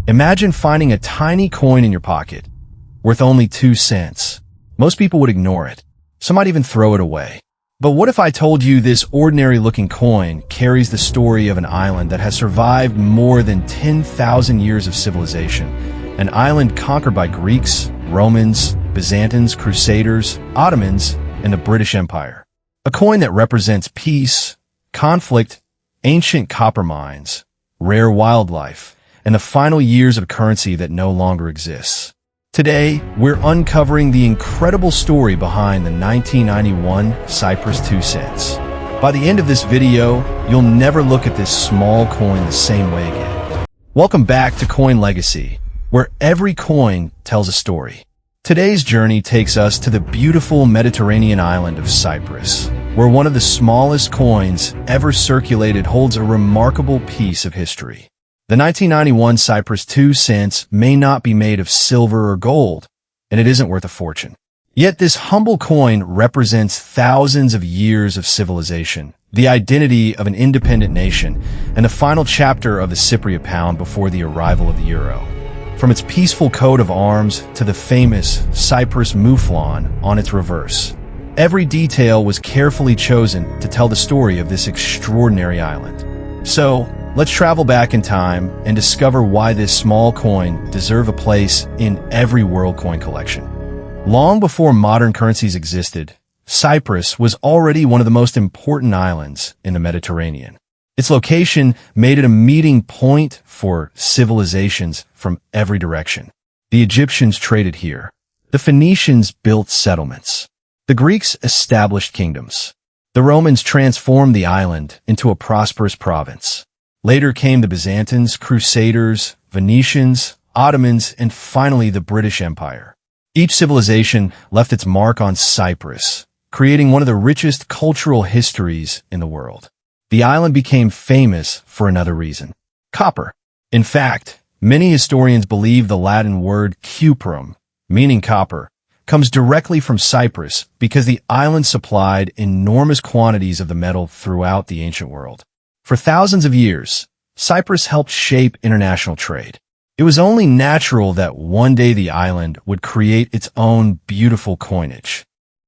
Imagine finding a tiny coin in your pocket, worth only 2 cents. Most people would ignore it. Some might even throw it away. But what if I told you this ordinary-looking coin carries the story of an island that has survived more than 10,000 years of civilization? An island conquered by Greeks, Romans, Byzantines, Crusaders, Ottomans, and the British Empire. A coin that represents peace, conflict, ancient copper mines, rare wildlife, and the final years of a currency that no longer exists. Today, we're uncovering the incredible story behind the 1991 Cyprus 2 cents. By the end of this video, you'll never look at this small coin the same way again. Welcome back to Coin Legacy, where every coin tells a story. Today's journey takes us to the beautiful Mediterranean island of Cyprus, where one of the smallest coins ever circulated holds a remarkable piece of history. The 1991 Cyprus 2 cents may not be made of silver or gold, and it isn't worth a fortune. Yet this humble coin represents thousands of years of civilization, the identity of an independent nation, and the final chapter of the Cypriot Pound before the arrival of the euro. From its peaceful coat of arms to the famous Cyprus Mouflon on its reverse, every detail was carefully chosen to tell the story of this extraordinary island. So, let's travel back in time and discover why this small coin deserves a place in every world coin collection. Long before modern currencies existed, Cyprus was already one of the most important islands in the Mediterranean. Its location made it a meeting point for civilizations from every direction. The Egyptians traded here. The Phoenicians built settlements. The Greeks established kingdoms. The Romans transformed the island into a prosperous province. Later came the Byzantines, Crusaders, Venetians, Ottomans, and finally the British Empire. Each civilization left its mark on Cyprus, creating one of the richest cultural histories in the world. The island became famous for another reason: copper. In fact, many historians believe the Latin word cuprum, meaning copper, comes directly from Cyprus because the island supplied enormous quantities of the metal throughout the ancient world. For thousands of years, Cyprus helped shape international trade. It was only natural that one day the island would create its own beautiful coinage.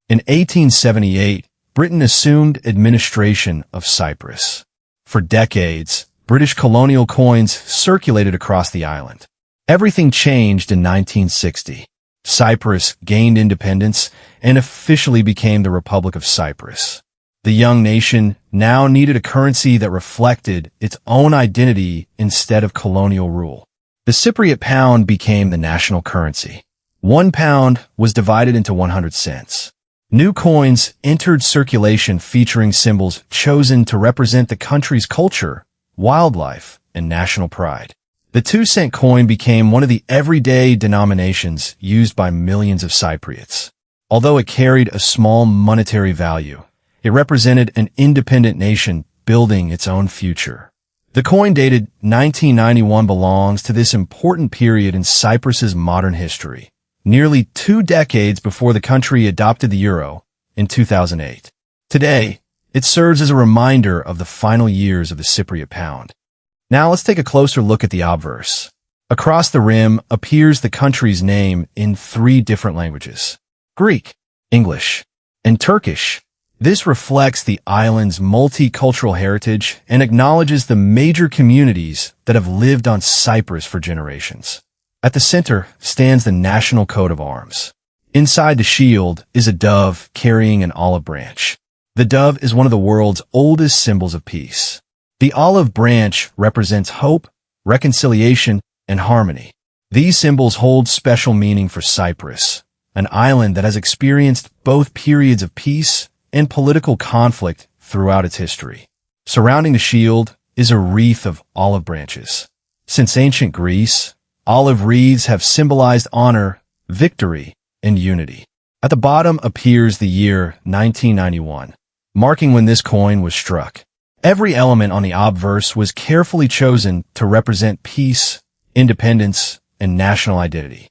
In 1878, Britain assumed administration of Cyprus. For decades, British colonial coins circulated across the island. Everything changed in 1960. Cyprus gained independence and officially became the Republic of Cyprus. The young nation now needed a currency that reflected its own identity instead of colonial rule. The Cypriot Pound became the national currency. 1 pound was divided into 100 cents. New coins entered circulation featuring symbols chosen to represent the country's culture, wildlife, and national pride. The 2-cent coin became one of the everyday denominations used by millions of Cypriots. Although it carried a small monetary value, it represented an independent nation building its own future. The coin dated 1991 belongs to this important period in Cyprus's modern history, nearly 2 decades before the country adopted the euro in 2008. Today, it serves as a reminder of the final years of the Cypriot Pound. Now let's take a closer look at the obverse. Across the rim appears the country's name in 3 different languages: Greek, English, and Turkish. This reflects the island's multicultural heritage and acknowledges the major communities that have lived on Cyprus for generations. At the center stands the national coat of arms. Inside the shield is a dove carrying an olive branch. The dove is one of the world's oldest symbols of peace. The olive branch represents hope, reconciliation, and harmony. These symbols hold special meaning for Cyprus, an island that has experienced both periods of peace and political conflict throughout its history. Surrounding the shield is a wreath of olive branches. Since ancient Greece, olive wreaths have symbolized honor, victory, and unity. At the bottom appears the year 1991, marking when this coin was struck. Every element on the obverse was carefully chosen to represent peace, independence, and national identity.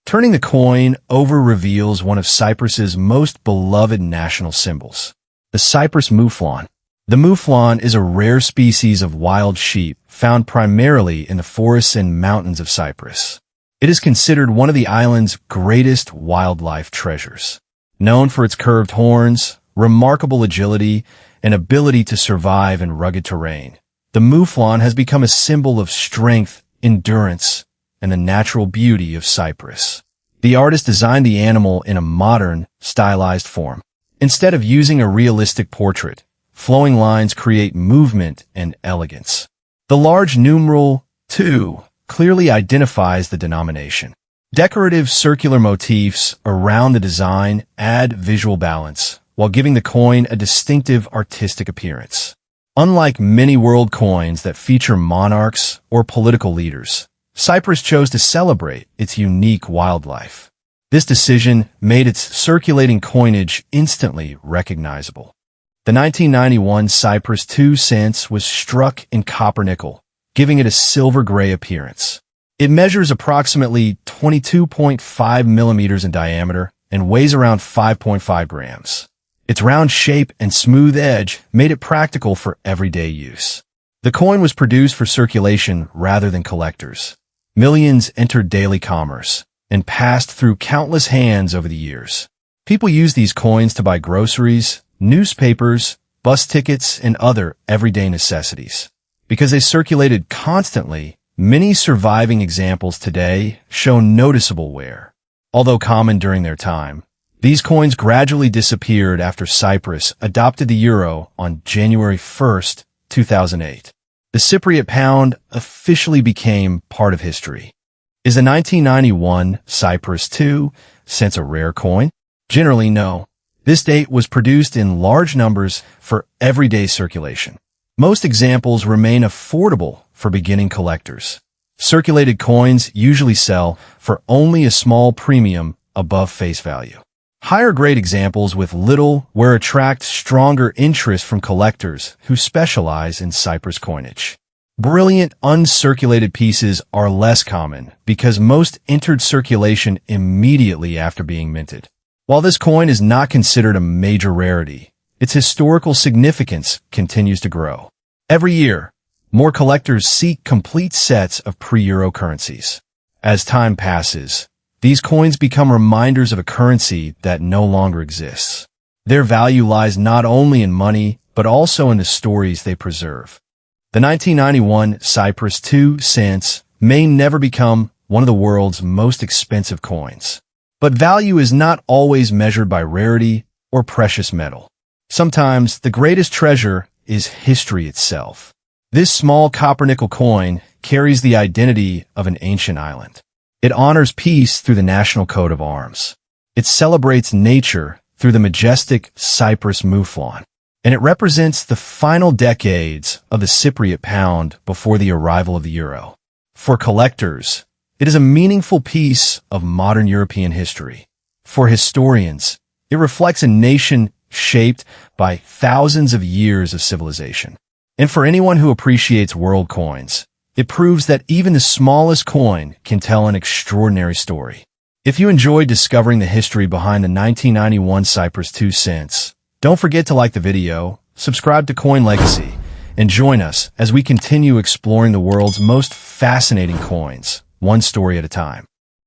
Turning the coin over reveals one of Cyprus's most beloved national symbols, the Cyprus Mouflon. The Mouflon is a rare species of wild sheep found primarily in the forests and mountains of Cyprus. It is considered one of the island's greatest wildlife treasures. Known for its curved horns, remarkable agility, and ability to survive in rugged terrain, the Mouflon has become a symbol of strength, endurance, and the natural beauty of Cyprus. The artist designed the animal in a modern, stylized form. Instead of using a realistic portrait, flowing lines create movement and elegance. The large numeral 2 clearly identifies the denomination. Decorative circular motifs around the design add visual balance, while giving the coin a distinctive artistic appearance. Unlike many world coins that feature monarchs or political leaders, Cyprus chose to celebrate its unique wildlife. This decision made its circulating coinage instantly recognizable. The 1991 Cyprus 2 cents was struck in copper-nickel, giving it a silver-gray appearance. It measures approximately 22.5 millimeters in diameter and weighs around 5.5 grams. Its round shape and smooth edge made it practical for everyday use. The coin was produced for circulation rather than collectors. Millions entered daily commerce and passed through countless hands over the years. People used these coins to buy groceries, newspapers, bus tickets, and other everyday necessities. Because they circulated constantly, many surviving examples today show noticeable wear. Although common during their time, these coins gradually disappeared after Cyprus adopted the euro on January 1, 2008. The Cypriot Pound officially became part of history. Is the 1991 Cyprus 2 cents a rare coin? Generally, no. This date was produced in large numbers for everyday circulation. Most examples remain affordable for beginning collectors. Circulated coins usually sell for only a small premium above face value. Higher-grade examples with little wear attract stronger interest from collectors who specialize in Cyprus coinage. Brilliant uncirculated pieces are less common because most entered circulation immediately after being minted. While this coin is not considered a major rarity, its historical significance continues to grow. Every year, more collectors seek complete sets of pre-euro currencies. As time passes, these coins become reminders of a currency that no longer exists. Their value lies not only in money, but also in the stories they preserve. The 1991 Cyprus 2 cents may never become one of the world's most expensive coins. But value is not always measured by rarity or precious metal. Sometimes the greatest treasure is history itself. This small copper-nickel coin carries the identity of an ancient island. It honors peace through the national coat of arms. It celebrates nature through the majestic Cyprus Mouflon. And it represents the final decades of the Cypriot Pound before the arrival of the euro. For collectors, it is a meaningful piece of modern European history. For historians, it reflects a nation shaped by thousands of years of civilization. And for anyone who appreciates world coins, it proves that even the smallest coin can tell an extraordinary story. If you enjoyed discovering the history behind the 1991 Cyprus 2 cents, don't forget to like the video, subscribe to Coin Legacy, and join us as we continue exploring the world's most fascinating coins, one story at a time.